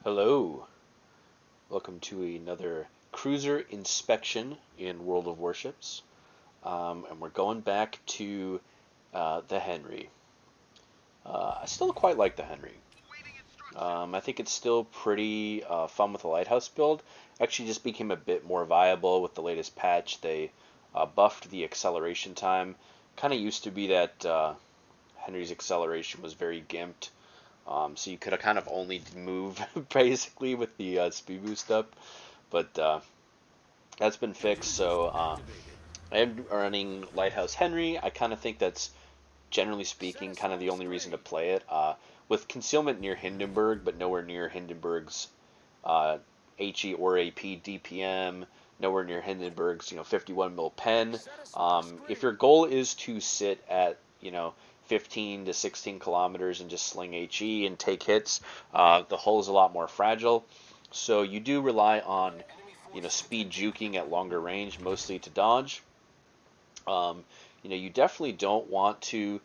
Hello, welcome to another cruiser inspection in World of Warships, and we're going back to the Henry. I still quite like the Henry. I think it's still pretty fun with the lighthouse build. Actually, just became a bit more viable with the latest patch. They buffed the acceleration time. Kind of used to be that Henry's acceleration was very gimped. So you could kind of only move basically with the speed boost up, but that's been fixed. So I am running Lighthouse Henry. I kind of think that's generally speaking kind of the only reason to play it. With concealment near Hindenburg, but nowhere near Hindenburg's uh, HE or AP DPM. Nowhere near Hindenburg's 51 mil pen. If your goal is to sit at 15 to 16 kilometers and just sling HE and take hits, the hull is a lot more fragile. So you do rely on speed juking at longer range, mostly to dodge. Um, you definitely don't want to,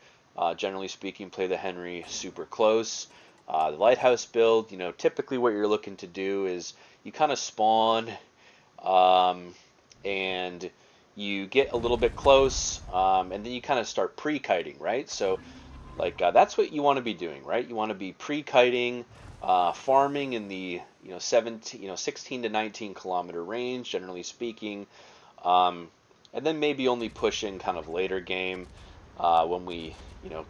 generally speaking, play the Henry super close. The lighthouse build, typically what you're looking to do is you kind of spawn um, and you get a little bit close, and then you kind of start pre-kiting, right? So like that's what you want to be doing, right? You want to be pre-kiting, farming in the 17, 16 to 19 kilometer range, generally speaking, um, and then maybe only push in kind of later game when we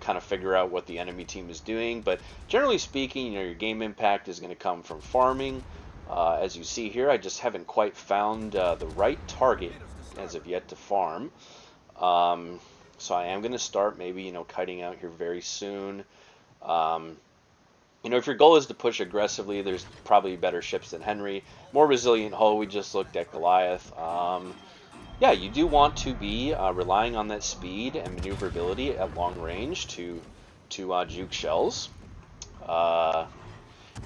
kind of figure out what the enemy team is doing. But generally speaking, your game impact is going to come from farming. As you see here, I just haven't quite found the right target as of yet to farm. Um, so I am going to start maybe, kiting out here very soon. Um, if your goal is to push aggressively, there's probably better ships than Henry. More resilient hull, we just looked at Goliath. Yeah, you do want to be relying on that speed and maneuverability at long range to juke shells. Uh,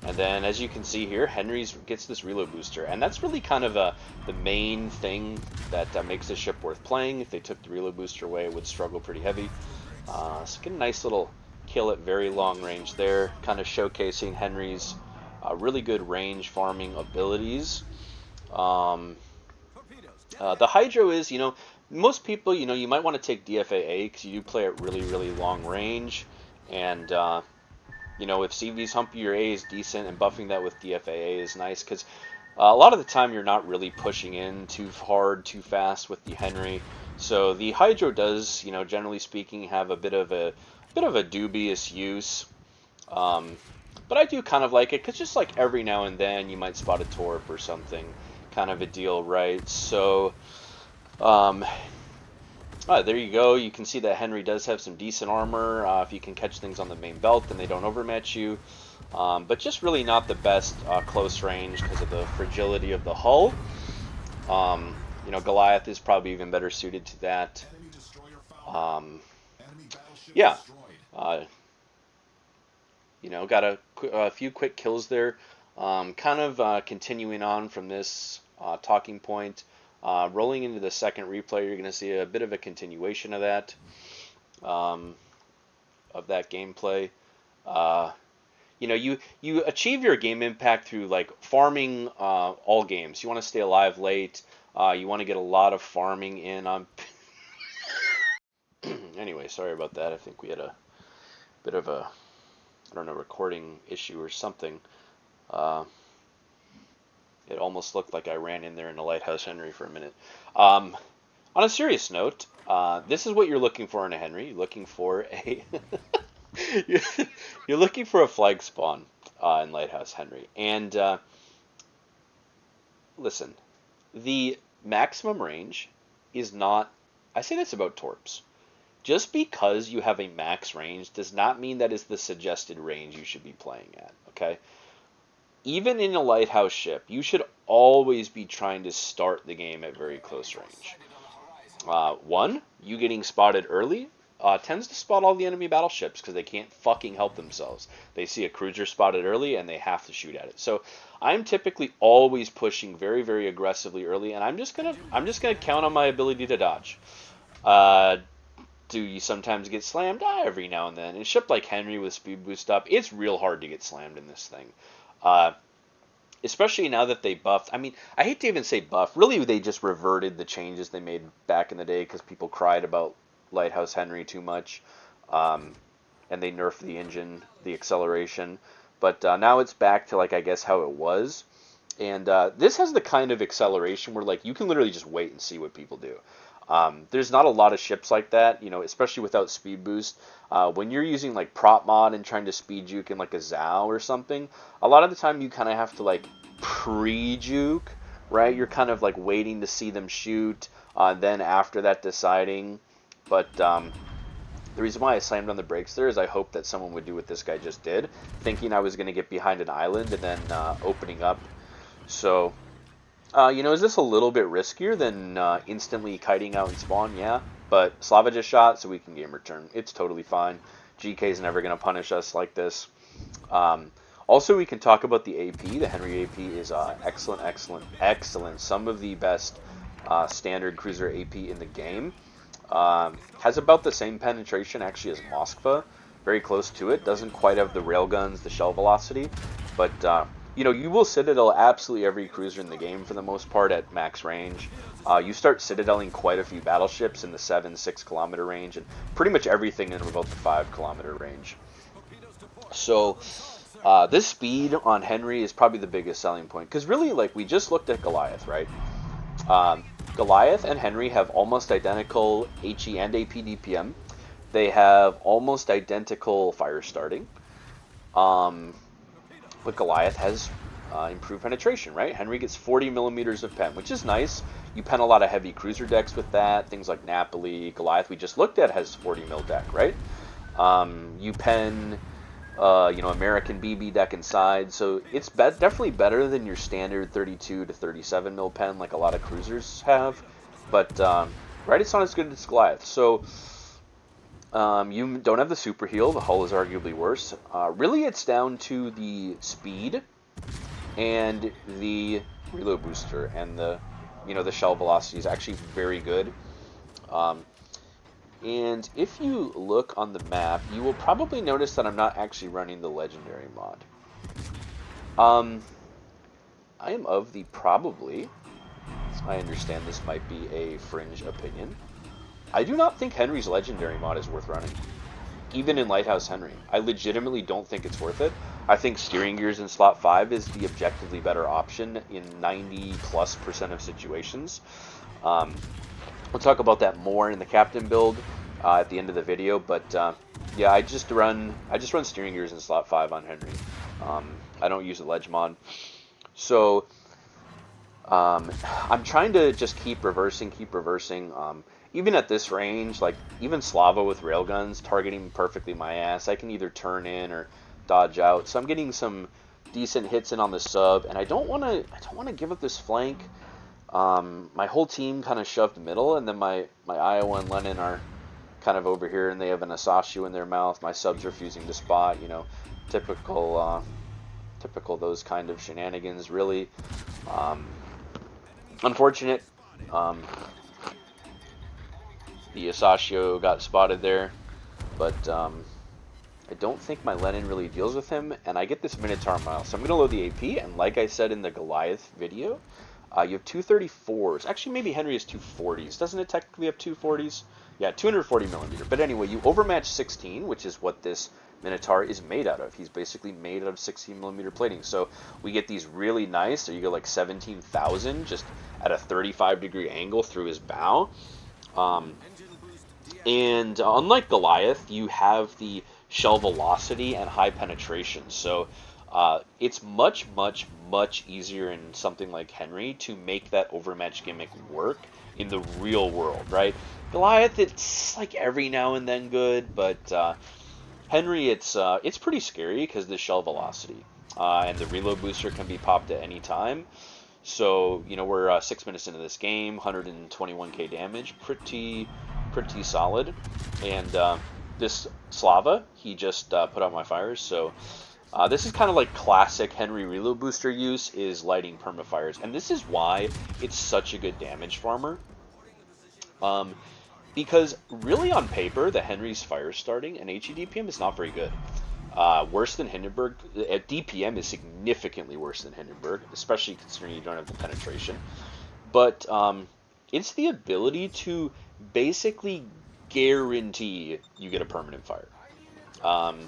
and then, as you can see here, Henry's gets this reload booster, and that's really kind of the main thing that makes this ship worth playing. If they took the reload booster away, it would struggle pretty heavy. So get a nice little kill at very long range there, kind of showcasing Henry's really good range farming abilities. Um, the Hydro is, most people, you might want to take DFAA because you do play at really, really long range, and if CV's humpy, your A is decent, and buffing that with DFAA is nice because a lot of the time you're not really pushing in too hard, too fast with the Henry. So the Hydro does, generally speaking, have a bit of a dubious use. Um, but I do kind of like it because just like every now and then you might spot a Torp or something, kind of a deal, right? So um, there you go. You can see that Henry does have some decent armor. If you can catch things on the main belt, then they don't overmatch you. But just really not the best close range because of the fragility of the hull. Goliath is probably even better suited to that. Um, yeah, uh, got a few quick kills there. Kind of continuing on from this talking point. Rolling into the second replay, you're going to see a bit of a continuation of um, that gameplay. Uh, you achieve your game impact through like farming all games. You want to stay alive late. You want to get a lot of farming in on. Anyway, sorry about that. I think we had a bit of a, I don't know, recording issue or something. Uh, it almost looked like I ran in there in the Lighthouse Henry for a minute. On a serious note, this is what you're looking for in a Henry. You're looking for a you're looking for a flag spawn in Lighthouse Henry. And listen, the maximum range is not. I say this about Torps. Just because you have a max range does not mean that is the suggested range you should be playing at. Okay. Even in a lighthouse ship, you should always be trying to start the game at very close range. One, you getting spotted early tends to spot all the enemy battleships because they can't fucking help themselves. They see a cruiser spotted early and they have to shoot at it. So I'm typically always pushing very, very aggressively early, and I'm just gonna count on my ability to dodge. Uh, do you sometimes get slammed? Every now and then. In a ship like Henry with speed boost up, it's real hard to get slammed in this thing. Uh, especially now that they buffed. I mean, I hate to even say buff. Really, they just reverted the changes they made back in the day because people cried about Lighthouse Henry too much, um, and they nerfed the engine, the acceleration. But now it's back to like I guess how it was. And this has the kind of acceleration where like you can literally just wait and see what people do. There's not a lot of ships like that, you know, especially without speed boost. When you're using like prop mod and trying to speed juke in like a Zao or something, a lot of the time you kind of have to like pre-juke, right? You're kind of like waiting to see them shoot, then after that deciding. But the reason why I slammed on the brakes there is I hoped that someone would do what this guy just did, thinking I was going to get behind an island and then opening up. So, you know, is this a little bit riskier than instantly kiting out and spawn? Yeah, but Slava just shot, so we can game return. It's totally fine. GK's never going to punish us like this. Also, we can talk about the AP. The Henry AP is excellent, excellent, excellent. Some of the best standard cruiser AP in the game. Has about the same penetration actually as Moskva, very close to it. Doesn't quite have the railguns, the shell velocity, but you know, you will citadel absolutely every cruiser in the game for the most part at max range. You start citadeling quite a few battleships in the 7-6 kilometer range, and pretty much everything in about the 5 kilometer range. So this speed on Henry is probably the biggest selling point, because really, like, we just looked at Goliath, right? Goliath and Henry have almost identical HE and AP DPM. They have almost identical fire starting. But Goliath has improved penetration, right? Henry gets 40 millimeters of pen, which is nice. You pen a lot of heavy cruiser decks with that. Things like Napoli, Goliath we just looked at has 40 mil deck, right? You pen, you know, American BB deck inside, so it's definitely better than your standard 32 to 37 mil pen like a lot of cruisers have. But right, it's not as good as Goliath. So you don't have the super heal. The hull is arguably worse. Really, it's down to the speed and the reload booster, and the, you know, the shell velocity is actually very good. And if you look on the map, you will probably notice that I'm not actually running the legendary mod. I am of the probably, I understand this might be a fringe opinion, I do not think Henry's legendary mod is worth running. Even in Lighthouse Henry. I legitimately don't think it's worth it. I think steering gears in slot 5 is the objectively better option in 90+% of situations. We'll talk about that more in the captain build at the end of the video, but yeah, I just run steering gears in slot 5 on Henry. I don't use a ledge mod. So I'm trying to just keep reversing. Even at this range, like even Slava with railguns targeting perfectly my ass, I can either turn in or dodge out. So I'm getting some decent hits in on the sub, and I don't want to give up this flank. My whole team kind of shoved middle, and then my Iowa and Lenin are kind of over here, and they have an Asashu in their mouth. My sub's refusing to spot. You know, typical those kind of shenanigans. Really unfortunate. The Asasio got spotted there, but I don't think my Lenin really deals with him, and I get this Minotaur Mile. So I'm going to load the AP, and like I said in the Goliath video, you have 234s. Actually, maybe Henry has 240s. Doesn't it technically have 240s? Yeah, 240 millimeter. But anyway, you overmatch 16, which is what this Minotaur is made out of. He's basically made out of 16 millimeter plating. So we get these really nice, so you go like 17,000 just at a 35-degree angle through his bow. And unlike Goliath, you have the shell velocity and high penetration. So it's much easier in something like Henry to make that overmatch gimmick work in the real world, right? Goliath, it's like every now and then good, but Henry, it's pretty scary because the shell velocity and the reload booster can be popped at any time. So, you know, we're 6 minutes into this game, 121k damage, pretty solid. And this Slava, he just put out my fires, so this is kind of like classic Henry reload booster use, is lighting permafires. And this is why it's such a good damage farmer. Because really on paper, the Henry's fire starting and HE DPM is not very good. Worse than Hindenburg. At DPM is significantly worse than Hindenburg, especially considering you don't have the penetration. But it's the ability to basically guarantee you get a permanent fire. Um,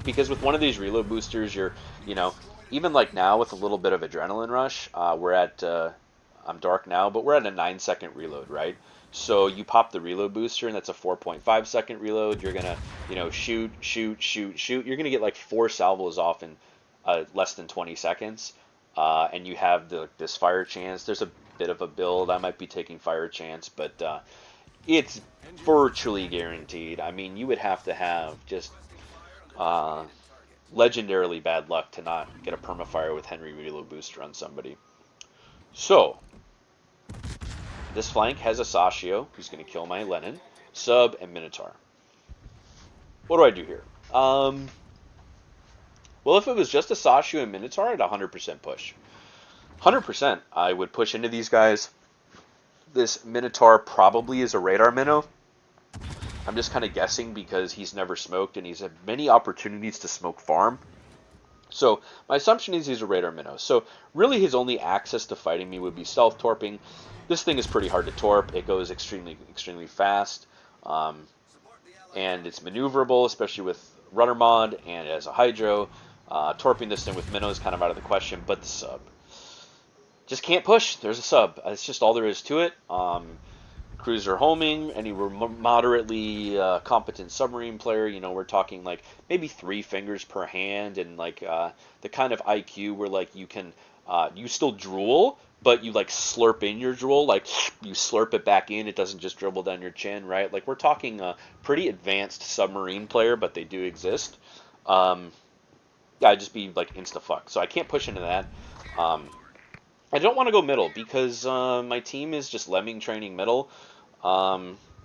because with one of these reload boosters, you know, even like now with a little bit of adrenaline rush, I'm dark now, but we're at a 9 second reload, right? So you pop the reload booster, and that's a 4.5 second reload. You're gonna, shoot, shoot, shoot, shoot. You're gonna get like 4 salvos off in less than 20 seconds, and you have this fire chance. There's a bit of a build. I might be taking fire chance, but it's virtually guaranteed. I mean, you would have to have just uh, legendarily bad luck to not get a permafire with Henry Reload Booster on somebody. So, this flank has a Sashio, who's going to kill my Lenin, Sub, and Minotaur. What do I do here? Well, if it was just a Sashio and Minotaur, I'd 100% push. 100%, I would push into these guys. This Minotaur probably is a radar minnow. I'm just kind of guessing because he's never smoked and he's had many opportunities to smoke farm. So my assumption is he's a radar minnow. So really his only access to fighting me would be stealth torping. This thing is pretty hard to torp. It goes extremely, extremely fast. And it's maneuverable, especially with runner mod and as a hydro. Torping this thing with minnow is kind of out of the question, but the sub. Just can't push. There's a sub. It's just all there is to it. Cruiser homing, any moderately competent submarine player, we're talking like maybe 3 fingers per hand, and like the kind of IQ where like you can you still drool, but you like slurp in your drool, like you slurp it back in. It doesn't just dribble down your chin, right? Like we're talking a pretty advanced submarine player, but they do exist. Yeah, I'd just be like insta fuck. So I can't push into that. I don't want to go middle because my team is just lemming training middle,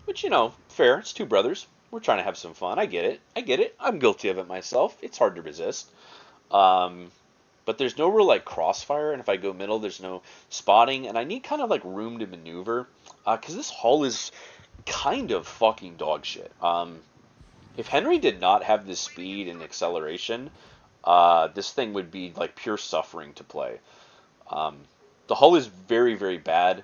which, fair. It's 2 brothers. We're trying to have some fun. I get it. I'm guilty of it myself. It's hard to resist. But there's no real like crossfire, and if I go middle, there's no spotting, and I need kind of like room to maneuver because this hull is kind of fucking dog shit. If Henry did not have this speed and acceleration, this thing would be like pure suffering to play. The hull is very, very bad.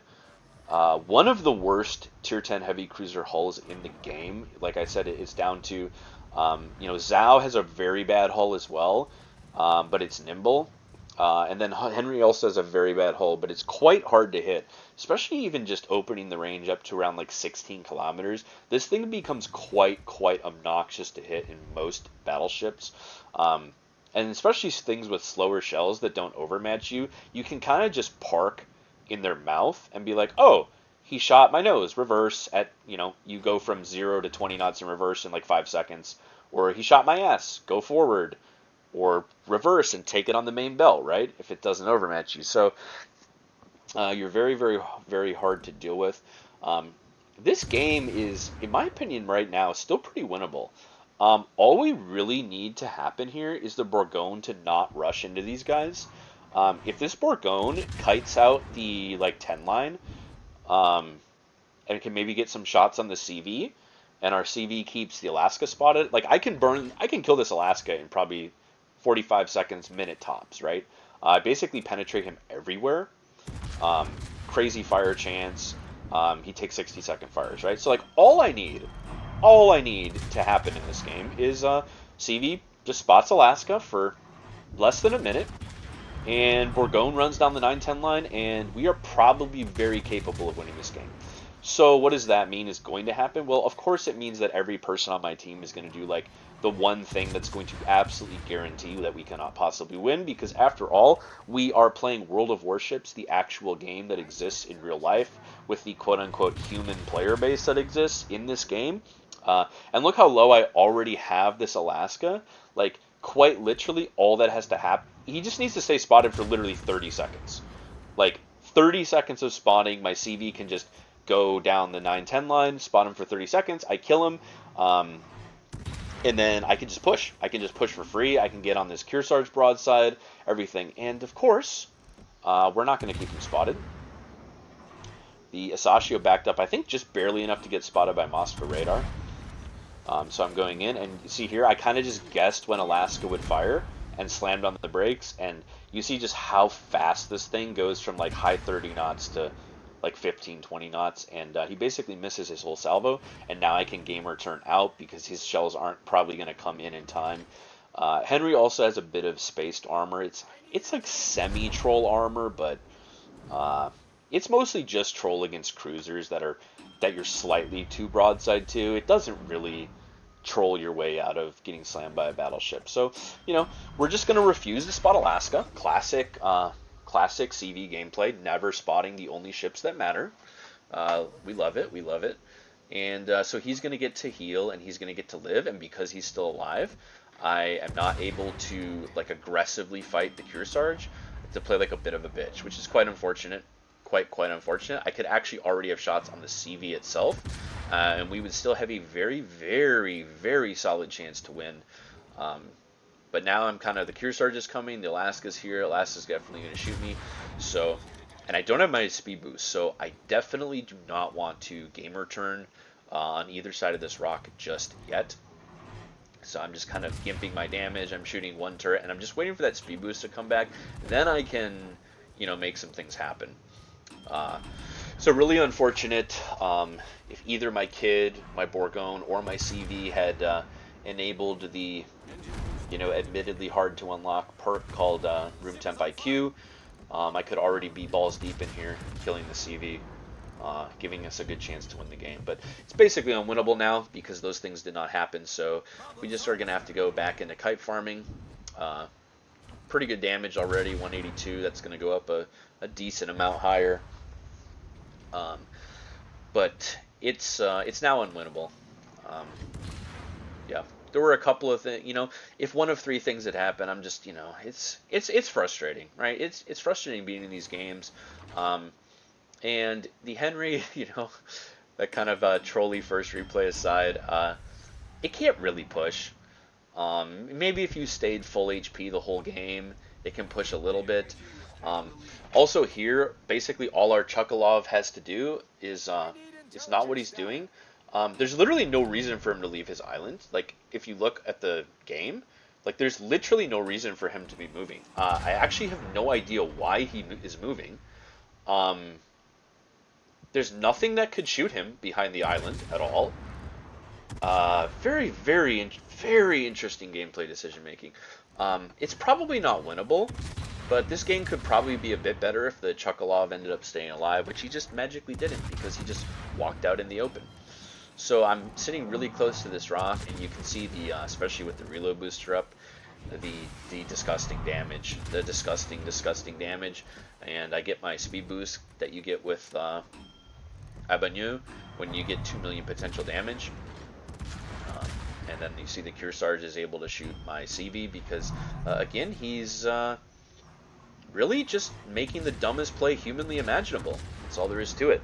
One of the worst tier 10 heavy cruiser hulls in the game. Like I said, it's down to, Zhao has a very bad hull as well, but it's nimble. And then Henry also has a very bad hull, but it's quite hard to hit, especially even just opening the range up to around like 16 kilometers. This thing becomes quite obnoxious to hit in most battleships. And especially things with slower shells that don't overmatch you, you can kind of just park in their mouth and be like, oh, he shot my nose, reverse at, you go from 0 to 20 knots in reverse in like 5 seconds. Or he shot my ass, go forward. Or reverse and take it on the main belt, right? If it doesn't overmatch you. So you're very, very, very hard to deal with. This game is, in my opinion right now, still pretty winnable. All we really need to happen here is the Bourgogne to not rush into these guys. If this Bourgogne kites out the like 10 line, and can maybe get some shots on the CV, and our CV keeps the Alaska spotted, like I can kill this Alaska in probably 45 seconds, minute tops, right? Basically penetrate him everywhere. Crazy fire chance. He takes 60-second fires, right? So like all I need to happen in this game is CV just spots Alaska for less than a minute, and Bourgogne runs down the 9-10 line, and we are probably very capable of winning this game. So what does that mean is going to happen? Well, of course it means that every person on my team is going to do like the one thing that's going to absolutely guarantee that we cannot possibly win, because after all, we are playing World of Warships, the actual game that exists in real life, with the quote-unquote human player base that exists in this game. And look how low I already have this Alaska. Like, quite literally, all that has to happen, he just needs to stay spotted for literally 30 seconds. Like, 30 seconds of spawning, my CV can just go down the 9-10 line, spot him for 30 seconds, I kill him, and then I can just push. I can just push for free. I can get on this Kearsarge broadside, everything. And, of course, we're not going to keep him spotted. The Asashio backed up, I think, just barely enough to get spotted by Moscow radar. So I'm going in, and you see here, I kind of just guessed when Alaska would fire and slammed on the brakes, and you see just how fast this thing goes from like high 30 knots to like 15, 20 knots, and he basically misses his whole salvo, and now I can gamer turn out because his shells aren't probably going to come in time. Henry also has a bit of spaced armor. It's like semi-troll armor, but uh, it's mostly just troll against cruisers that you're slightly too broadside to. It doesn't really troll your way out of getting slammed by a battleship. So, we're just going to refuse to spot Alaska. Classic CV gameplay, never spotting the only ships that matter. We love it. We love it. And so he's going to get to heal, and he's going to get to live. And because he's still alive, I am not able to like aggressively fight the Kearsarge, to play like a bit of a bitch, which is quite unfortunate. Quite unfortunate. I could actually already have shots on the CV itself, and we would still have a very, very, very solid chance to win. But now I'm kind of, the Kearsarge is coming, the Alaska's here, Alaska's definitely going to shoot me. So, and I don't have my speed boost, so I definitely do not want to gamer turn on either side of this rock just yet. So I'm just kind of gimping my damage. I'm shooting one turret, and I'm just waiting for that speed boost to come back. Then I can, make some things happen. So really unfortunate. If either my Kid, my Bourgogne, or my CV had enabled the, admittedly hard to unlock perk called Room Temp IQ, I could already be balls deep in here, killing the CV, giving us a good chance to win the game. But it's basically unwinnable now because those things did not happen. So we just are going to have to go back into kite farming. Pretty good damage already, 182. That's going to go up a decent amount higher. But it's now unwinnable. Yeah, there were a couple of things. If one of three things had happened, I'm just, it's frustrating, right? It's frustrating being in these games. And the Henry, that kind of trolley first replay aside, it can't really push. Maybe if you stayed full HP the whole game, it can push a little bit. Also here, basically all our Chukalov has to do is not what he's doing. There's literally no reason for him to leave his island. Like, if you look at the game, like, there's literally no reason for him to be moving. I actually have no idea why he is moving. There's nothing that could shoot him behind the island at all. Very, very, very interesting gameplay decision making. It's probably not winnable, but this game could probably be a bit better if the Chukalov ended up staying alive, which he just magically didn't because he just walked out in the open. So I'm sitting really close to this rock, and you can see the, especially with the reload booster up, the disgusting damage, the disgusting damage, and I get my speed boost that you get with Abanu when you get 2 million potential damage. And then you see the Kearsarge is able to shoot my CV because, again, he's really just making the dumbest play humanly imaginable. That's all there is to it.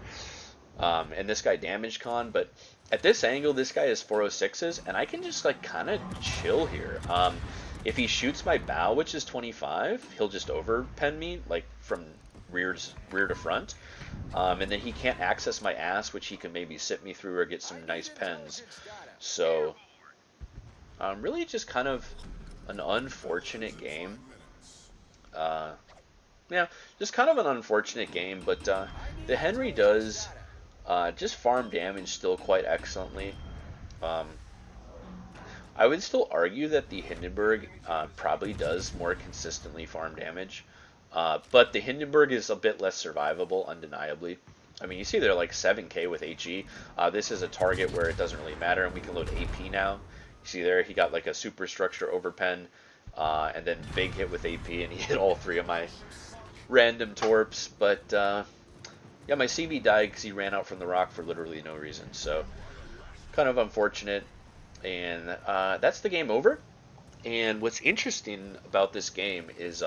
And this guy damage con, but at this angle, this guy is 406s, and I can just like kind of chill here. If he shoots my bow, which is 25, he'll just overpen me like from rear to front. And then he can't access my ass, which he can maybe sit me through or get some nice pens. So really just kind of an unfortunate game. Yeah, just kind of an unfortunate game, but the Henry does just farm damage still quite excellently. I would still argue that the Hindenburg probably does more consistently farm damage, but the Hindenburg is a bit less survivable, undeniably. I mean, you see they're like 7k with HE. This is a target where it doesn't really matter, and we can load AP now. You see there, he got like a superstructure overpen, and then big hit with AP, and he hit all three of my random torps. But yeah, my CV died because he ran out from the rock for literally no reason. So kind of unfortunate. And that's the game over. And what's interesting about this game is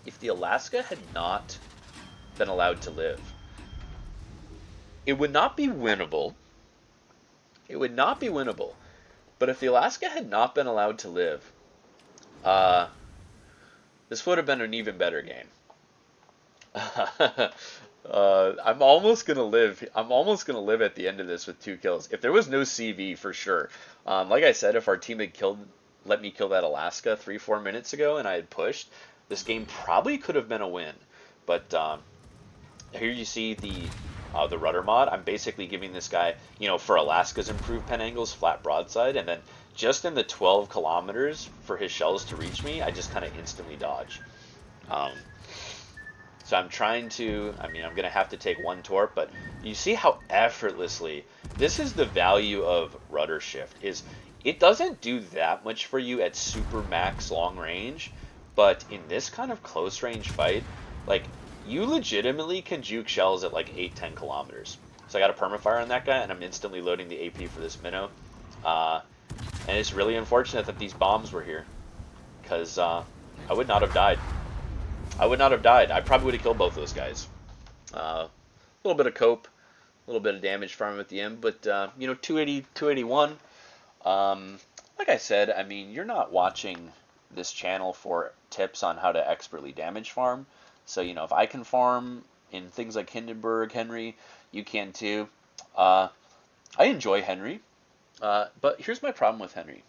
if the Alaska had not been allowed to live, it would not be winnable. It would not be winnable. But if the Alaska had not been allowed to live, this would have been an even better game. I'm almost gonna live. I'm almost gonna live at the end of this with 2 kills. If there was no CV, for sure. Like I said, if our team had let me kill that Alaska 3, 4 minutes ago, and I had pushed, this game probably could have been a win. But here you see the rudder mod. I'm basically giving this guy, for Alaska's improved pen angles, flat broadside, and then just in the 12 kilometers for his shells to reach me, I just kind of instantly dodge. Um, so I'm trying to, I'm going to have to take one torp, but you see how effortlessly, this is the value of rudder shift, is it doesn't do that much for you at super max long range, but in this kind of close range fight, like, you legitimately can juke shells at like 8, 10 kilometers. So I got a permafire on that guy, and I'm instantly loading the AP for this minnow. Uh, and it's really unfortunate that these bombs were here, because I would not have died. I would not have died. I probably would have killed both those guys. A little bit of cope, a little bit of damage from him at the end, but 280, 281. Like I said, you're not watching this channel for tips on how to expertly damage farm. So, if I can farm in things like Hindenburg, Henry, you can too. I enjoy Henry, but here's my problem with Henry.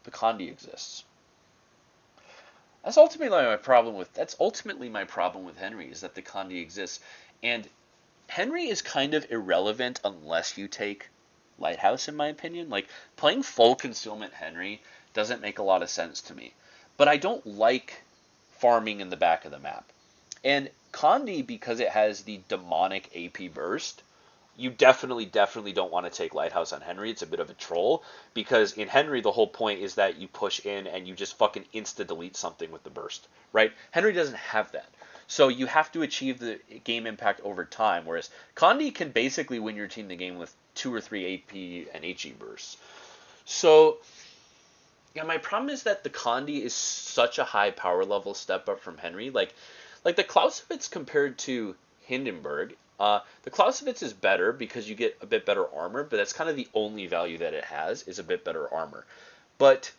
The Condi exists. That's ultimately my problem with Henry, is that the Condi exists. And Henry is kind of irrelevant unless you take Lighthouse, in my opinion. Like, playing full concealment Henry doesn't make a lot of sense to me. But I don't like farming in the back of the map. And Condi, because it has the demonic AP burst, you definitely don't want to take Lighthouse on Henry. It's a bit of a troll, because in Henry, the whole point is that you push in and you just fucking insta-delete something with the burst, right? Henry doesn't have that. So you have to achieve the game impact over time, whereas Condi can basically win your team the game with 2 or 3 AP and HE bursts. So, yeah, my problem is that the Condi is such a high power level step up from Henry. Like the Clausewitz compared to Hindenburg, the Clausewitz is better because you get a bit better armor, but that's kind of the only value that it has, is a bit better armor. But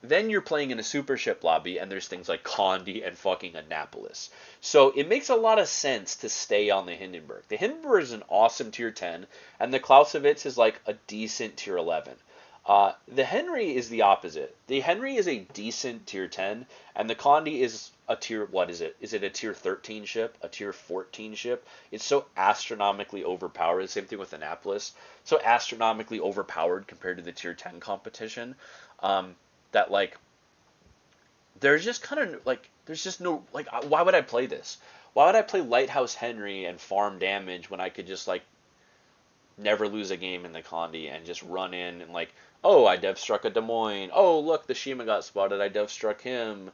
then you're playing in a super ship lobby, and there's things like Condi and fucking Annapolis. So it makes a lot of sense to stay on the Hindenburg. The Hindenburg is an awesome tier 10, and the Clausewitz is like a decent tier 11. The Henry is the opposite. The Henry is a decent tier 10, and the Condi is a tier, what is it? Is it a tier 13 ship? A tier 14 ship? It's so astronomically overpowered. Same thing with Annapolis. So astronomically overpowered compared to the tier 10 competition. That, like, there's just kind of, like, there's just no, like, why would I play this? Why would I play Lighthouse Henry and farm damage when I could just, like, never lose a game in the Condi and just run in and, like, oh, I dev struck a Des Moines. Oh, look, the Shima got spotted. I dev struck him.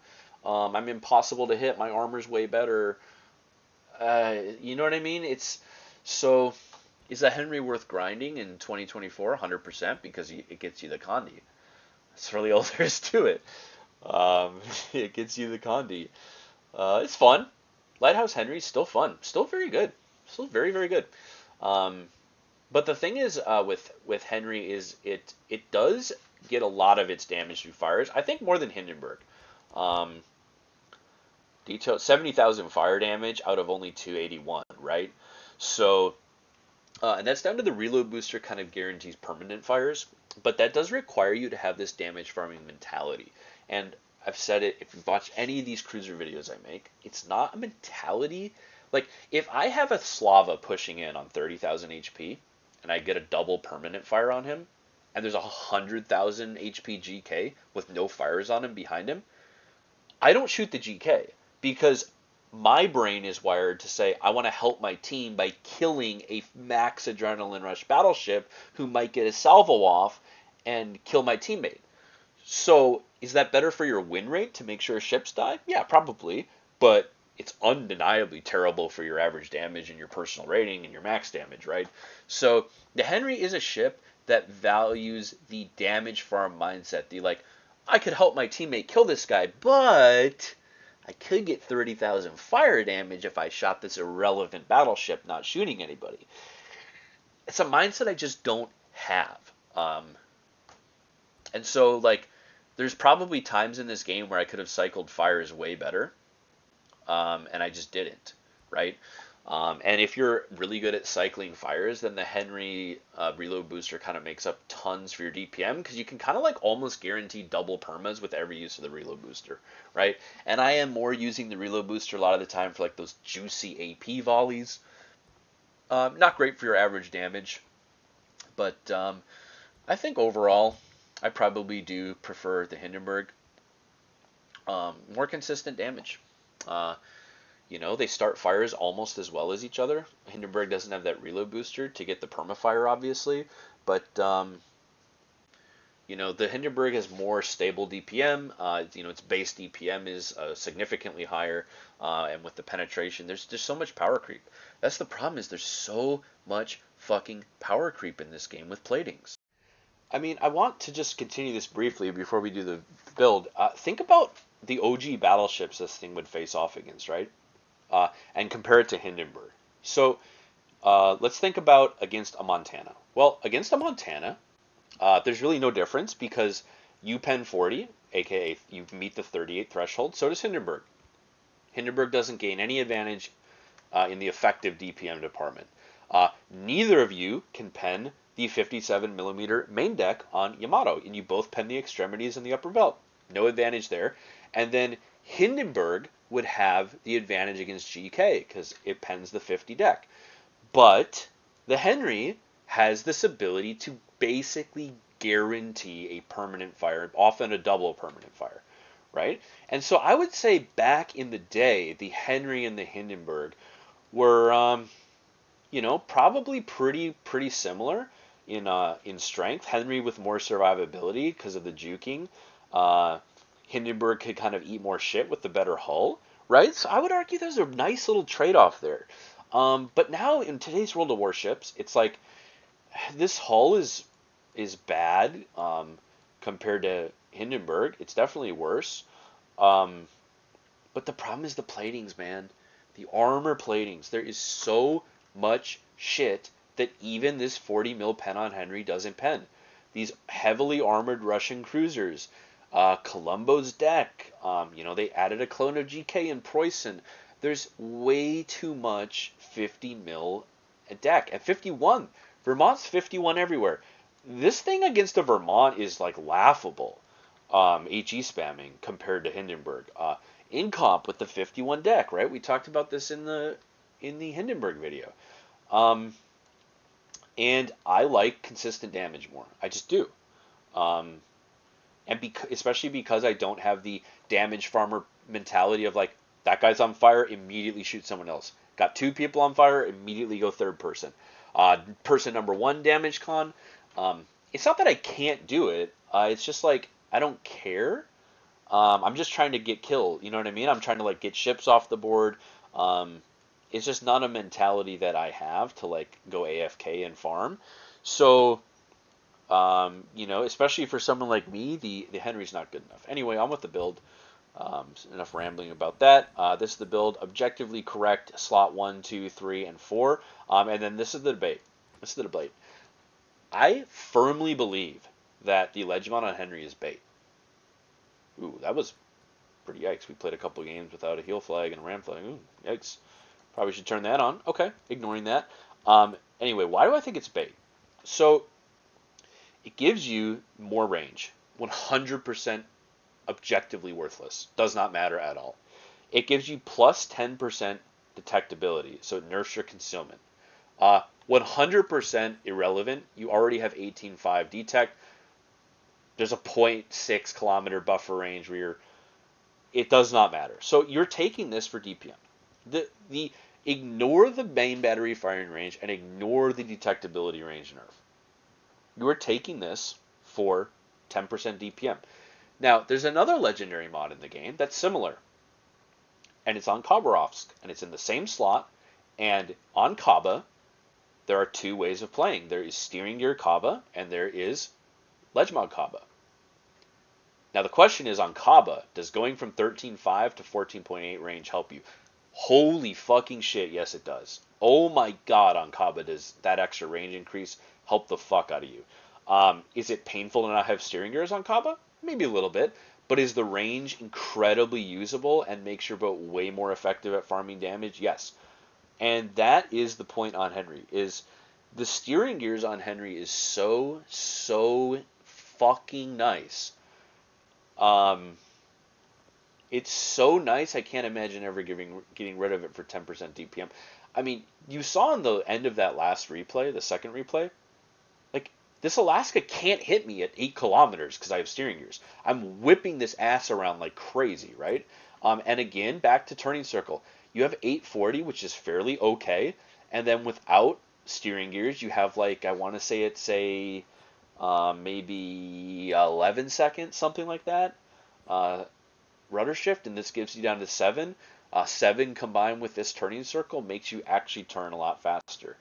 I'm impossible to hit. My armor's way better. You know what I mean? It's so. Is a Henry worth grinding in 2024? 100%, because it gets you the Condi. That's really all there is to it. It gets you the Condi. It's fun. Lighthouse Henry's still fun. Still very good. Still very, very good. But the thing is, with Henry, is it does get a lot of its damage through fires. I think more than Hindenburg. Detail 70,000 fire damage out of only 281, right? So, and that's down to the reload booster kind of guarantees permanent fires, but that does require you to have this damage farming mentality. And I've said it, if you've watched any of these cruiser videos I make, it's not a mentality. Like, if I have a Slava pushing in on 30,000 HP, and I get a double permanent fire on him, and there's 100,000 HP GK with no fires on him behind him, I don't shoot the GK, because my brain is wired to say, I want to help my team by killing a max adrenaline rush battleship who might get a salvo off and kill my teammate. So, is that better for your win rate to make sure ships die? Yeah, probably. But it's undeniably terrible for your average damage and your personal rating and your max damage, right? So, the Henry is a ship that values the damage farm mindset. The, like, I could help my teammate kill this guy, but I could get 30,000 fire damage if I shot this irrelevant battleship not shooting anybody. It's a mindset I just don't have. And so, like, there's probably times in this game where I could have cycled fires way better. and I just didn't, right? And if you're really good at cycling fires, then the Henry reload booster kind of makes up tons for your DPM because you can kind of like almost guarantee double permas with every use of the reload booster, right? And I am more using the reload booster a lot of the time for like those juicy AP volleys. Not great for your average damage, but I think overall I probably do prefer the Hindenburg. More consistent damage. Uh, they start fires almost as well as each other. Hindenburg doesn't have that reload booster to get the permafire, obviously, but the Hindenburg has more stable DPM. Its base DPM is significantly higher, and with the penetration, there's so much power creep. That's the problem, is there's so much fucking power creep in this game with platings. I mean, I want to just continue this briefly before we do the build. Think about the OG battleships this thing would face off against, right? And compare it to Hindenburg. So let's think about against a Montana. Well, against a Montana, there's really no difference because you pen 40, aka you meet the 38 threshold. So does Hindenburg. Hindenburg doesn't gain any advantage in the effective DPM department. Neither of you can pen the 57 millimeter main deck on Yamato, and you both pen the extremities and the upper belt. No advantage there. And then Hindenburg would have the advantage against GK because it pens the 50 deck. But the Henry has this ability to basically guarantee a permanent fire, often a double permanent fire, right? And so I would say back in the day, the Henry and the Hindenburg were, probably pretty similar in strength. Henry with more survivability because of the juking. Hindenburg could kind of eat more shit with the better hull, right? So I would argue there's a nice little trade-off there. But now in today's world of warships, it's like this hull is bad compared to Hindenburg. It's definitely worse. But the problem is the platings, man. The armor platings. There is so much shit that even this 40 mil pen on Henry doesn't pen. These heavily armored Russian cruisers, Colombo's deck, they added a clone of GK and Preußen. There's way too much 50 mil a deck. At 51, Vermont's 51 everywhere. This thing against a Vermont is like laughable. HE spamming compared to Hindenburg. In comp with the 51 deck, right? We talked about this in the Hindenburg video. And I like consistent damage more. I just do. And especially because I don't have the damage farmer mentality of like, that guy's on fire, immediately shoot someone else. Got two people on fire, immediately go third person. Person number one damage con. It's not that I can't do it. It's just like, I don't care. I'm just trying to get killed. You know what I mean? I'm trying to like get ships off the board. It's just not a mentality that I have to like go AFK and farm. So, especially for someone like me, the Henry's not good enough. Anyway, on with the build. Enough rambling about that. This is the build, objectively correct, slot 1, 2, 3, and 4. And then this is the debate. I firmly believe that the Legmon on Henry is bait. Ooh, that was pretty yikes. We played a couple games without a heal flag and a ram flag. Ooh, yikes. Probably should turn that on. Okay, ignoring that. Anyway, why do I think it's bait? So, it gives you more range. 100% objectively worthless. Does not matter at all. It gives you plus 10% detectability, so it nerfs your concealment. 100% irrelevant. You already have 18.5 detect. There's a 0.6 kilometer buffer range where it does not matter. So you're taking this for DPM. The ignore the main battery firing range and ignore the detectability range nerf. You are taking this for 10% DPM. Now, there's another legendary mod in the game that's similar. And it's on Khabarovsk. And it's in the same slot. And on Kaba, there are two ways of playing. There is steering gear Kaba, and there is Legmod Kaba. Now, the question is on Kaba, does going from 13.5 to 14.8 range help you? Holy fucking shit, yes it does. Oh my god, on Kaba does that extra range increase help the fuck out of you. Is it painful to not have steering gears on Kaba? Maybe a little bit. But is the range incredibly usable and makes your boat way more effective at farming damage? Yes. And that is the point on Henry, is the steering gears on Henry is so fucking nice. Um, it's so nice, I can't imagine ever getting rid of it for 10% DPM. I mean, you saw in the end of that last replay, the second replay, like, this Alaska can't hit me at 8 kilometers because I have steering gears. I'm whipping this ass around like crazy, right? And again, back to turning circle. You have 840, which is fairly okay. And then without steering gears, you have like, I want to say it's maybe 11 seconds, something like that. Rudder shift, and this gives you down to 7. 7 combined with this turning circle makes you actually turn a lot faster.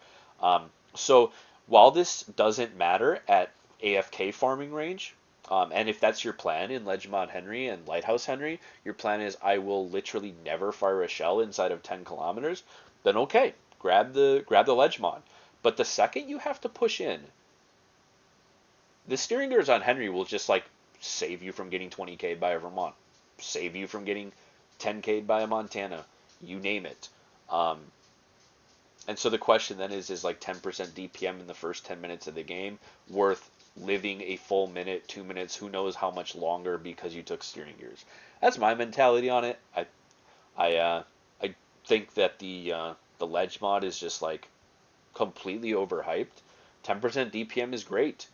So while this doesn't matter at AFK farming range, and if that's your plan in Ledge Mod Henry and Lighthouse Henry, your plan is I will literally never fire a shell inside of 10 kilometers, then okay, grab the Ledge Mod. But the second you have to push in, the steering gears on Henry will just like save you from getting 20k by a Vermont, save you from getting 10k by a Montana, you name it. And so the question then is like 10% DPM in the first 10 minutes of the game worth living a full minute, 2 minutes, who knows how much longer because you took steering gears? That's my mentality on it. I think that the ledge mod is just like completely overhyped. 10% DPM is great.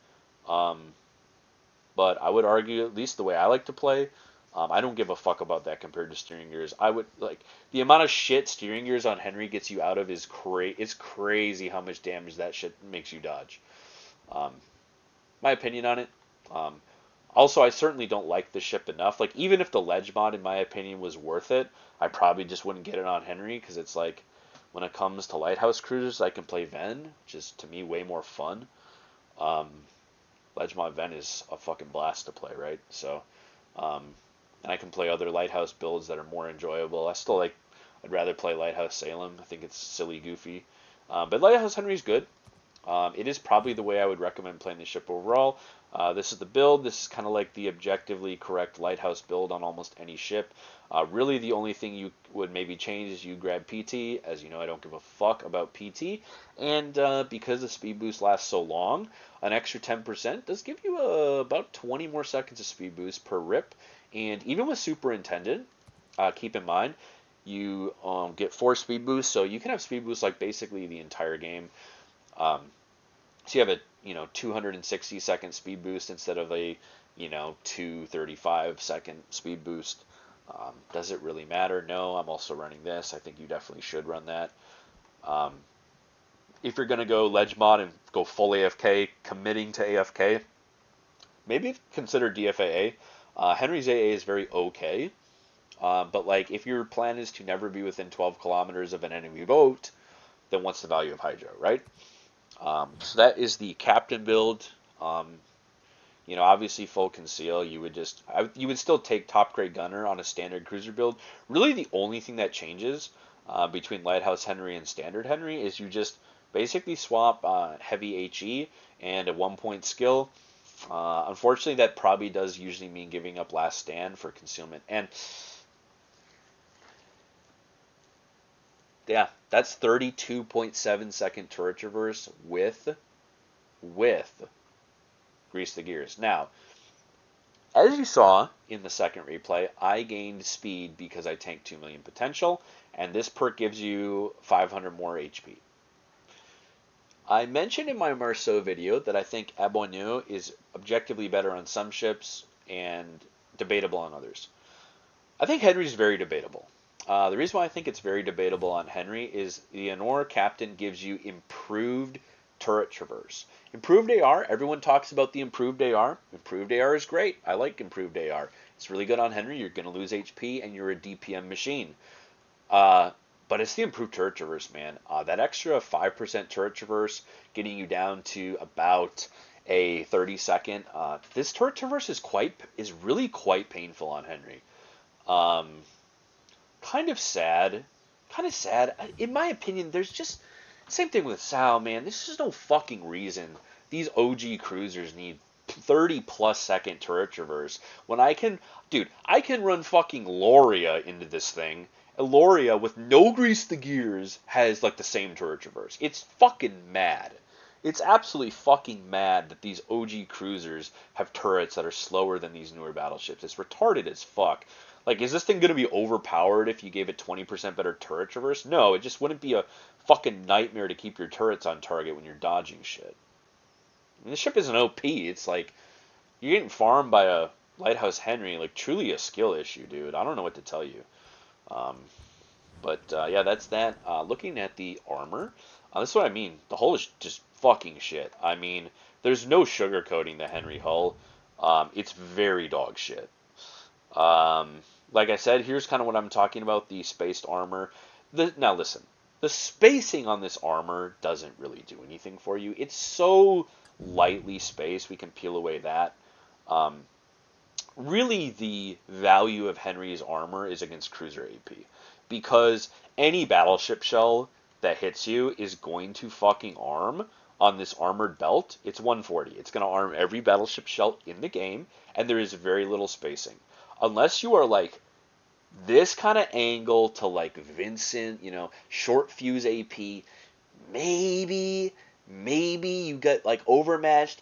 But I would argue, at least the way I like to play, I don't give a fuck about that compared to steering gears. I would like the amount of shit steering gears on Henry gets you out of is it's crazy how much damage that shit makes you dodge. My opinion on it. Also, I certainly don't like the ship enough. Like, even if the ledge mod, in my opinion, was worth it, I probably just wouldn't get it on Henry because it's like, when it comes to lighthouse cruisers, I can play Ven, which is to me way more fun. Ledge mod Ven is a fucking blast to play, right? So, and I can play other lighthouse builds that are more enjoyable. I'd rather play Lighthouse Salem. I think it's silly, goofy. But Lighthouse Henry's good. It is probably the way I would recommend playing the ship overall. This is the build. This is kind of like the objectively correct lighthouse build on almost any ship. Really, the only thing you would maybe change is you grab PT. As you know, I don't give a fuck about PT. And because the speed boost lasts so long, an extra 10% does give you about 20 more seconds of speed boost per rip. And even with Superintendent, keep in mind, you get 4 speed boosts, so you can have speed boosts like basically the entire game. So you have a 260 second speed boost instead of a 235 second speed boost. Does it really matter? No, I'm also running this. I think you definitely should run that. If you're gonna go ledge mod and go full AFK, committing to AFK, maybe consider DFAA. Henry's AA is very okay, but like if your plan is to never be within 12 kilometers of an enemy boat, then what's the value of Hydro, right? So that is the captain build. Obviously full conceal. You would still take top grade gunner on a standard cruiser build. Really, the only thing that changes between Lighthouse Henry and Standard Henry is you just basically swap heavy HE and a 1-point skill. Unfortunately, that probably does usually mean giving up last stand for concealment. And yeah, that's 32.7 second turret traverse with grease the gears. Now, as you saw in the second replay, I gained speed because I tanked 2 million potential, and this perk gives you 500 more HP. I mentioned in my Marceau video that I think Abonneau is objectively better on some ships and debatable on others. I think Henry's very debatable. The reason why I think it's very debatable on Henry is the Honor Captain gives you improved turret traverse. Improved AR, everyone talks about the improved AR. Improved AR is great. I like improved AR. It's really good on Henry. You're going to lose HP and you're a DPM machine. But it's the improved turret traverse, man. That extra 5% turret traverse getting you down to about a 30-second. This turret traverse is really quite painful on Henry. Kind of sad. In my opinion, there's just same thing with Sal, man. There's just no fucking reason these OG cruisers need 30 plus second turret traverse when I can, dude, I can run fucking Loria into this thing. And Loria with no grease the gears has like the same turret traverse. It's fucking mad. It's absolutely fucking mad that these OG cruisers have turrets that are slower than these newer battleships. It's retarded as fuck. Like, is this thing going to be overpowered if you gave it 20% better turret traverse? No, it just wouldn't be a fucking nightmare to keep your turrets on target when you're dodging shit. And this ship isn't OP. It's like, you're getting farmed by a Lighthouse Henry. Like, truly a skill issue, dude. I don't know what to tell you. Um, but yeah, that's that. Looking at the armor, this is what I mean. The hull is just fucking shit. I mean, there's no sugarcoating the Henry hull. It's very dog shit. Like I said, here's kind of what I'm talking about, the spaced armor. Now listen, the spacing on this armor doesn't really do anything for you. It's so lightly spaced, we can peel away that. Um, really, the value of Henry's armor is against cruiser AP. Because any battleship shell that hits you is going to fucking arm on this armored belt. It's 140. It's going to arm every battleship shell in the game, and there is very little spacing. Unless you are like this kind of angle to like Vincent, short fuse AP, maybe you get like overmatched.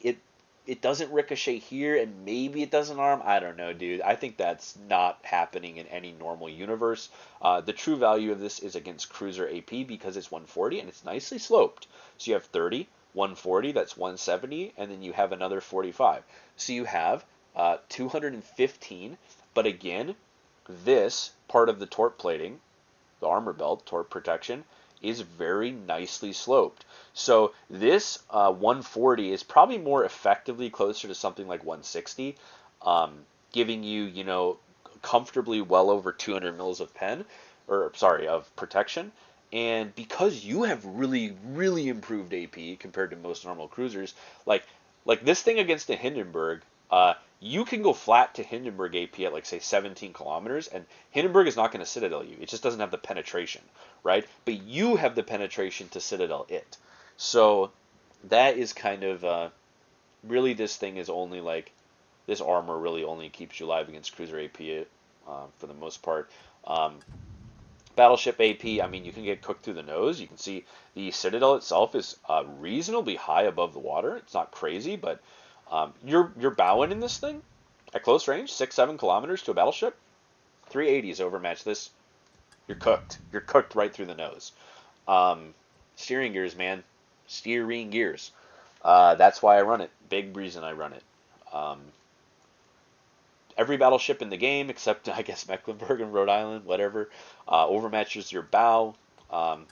It doesn't ricochet here, and maybe it doesn't arm. I don't know, dude. I think that's not happening in any normal universe. The true value of this is against cruiser AP because it's 140 and it's nicely sloped. So you have 30, 140, that's 170, and then you have another 45. So you have 215. But again, this part of the torp plating, the armor belt, torp protection, is very nicely sloped. So this 140 is probably more effectively closer to something like 160, giving you, comfortably well over 200 mils of of protection. And because you have really, really improved AP compared to most normal cruisers, like this thing against the Hindenburg, you can go flat to Hindenburg AP at like say 17 kilometers, and Hindenburg is not going to citadel you. It just doesn't have the penetration, right? But you have the penetration to citadel it. So that is kind of really, this thing is only like, this armor really only keeps you alive against cruiser AP for the most part. Battleship AP, I mean, you can get cooked through the nose. You can see the citadel itself is reasonably high above the water. It's not crazy, but you're bowing in this thing at close range, 6-7 kilometers to a battleship. 380s overmatch this. You're cooked. You're cooked right through the nose. Steering gears, man. Steering gears. That's why I run it. Big reason I run it. Every battleship in the game, except I guess Mecklenburg and Rhode Island, whatever, overmatches your bow.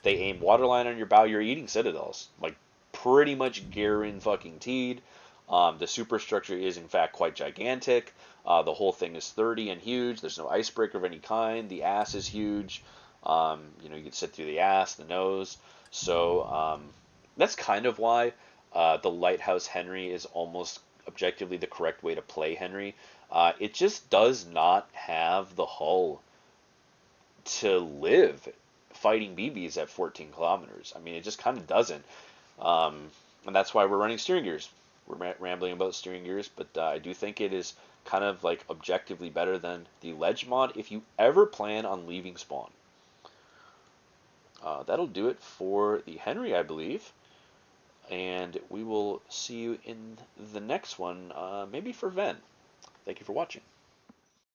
They aim waterline on your bow. You're eating citadels, like pretty much guaranteed. The superstructure is in fact quite gigantic. The whole thing is 30 and huge. There's no icebreaker of any kind. The ass is huge. You can sit through the ass, the nose. So that's kind of why the Lighthouse Henry is almost objectively the correct way to play Henry. It just does not have the hull to live fighting BBs at 14 kilometers. I mean, it just kind of doesn't. And that's why we're running steering gears. We're rambling about steering gears, but I do think it is kind of like objectively better than the ledge mod if you ever plan on leaving spawn. That'll do it for the Henry, I believe. And we will see you in the next one, maybe for Ven. Thank you for watching.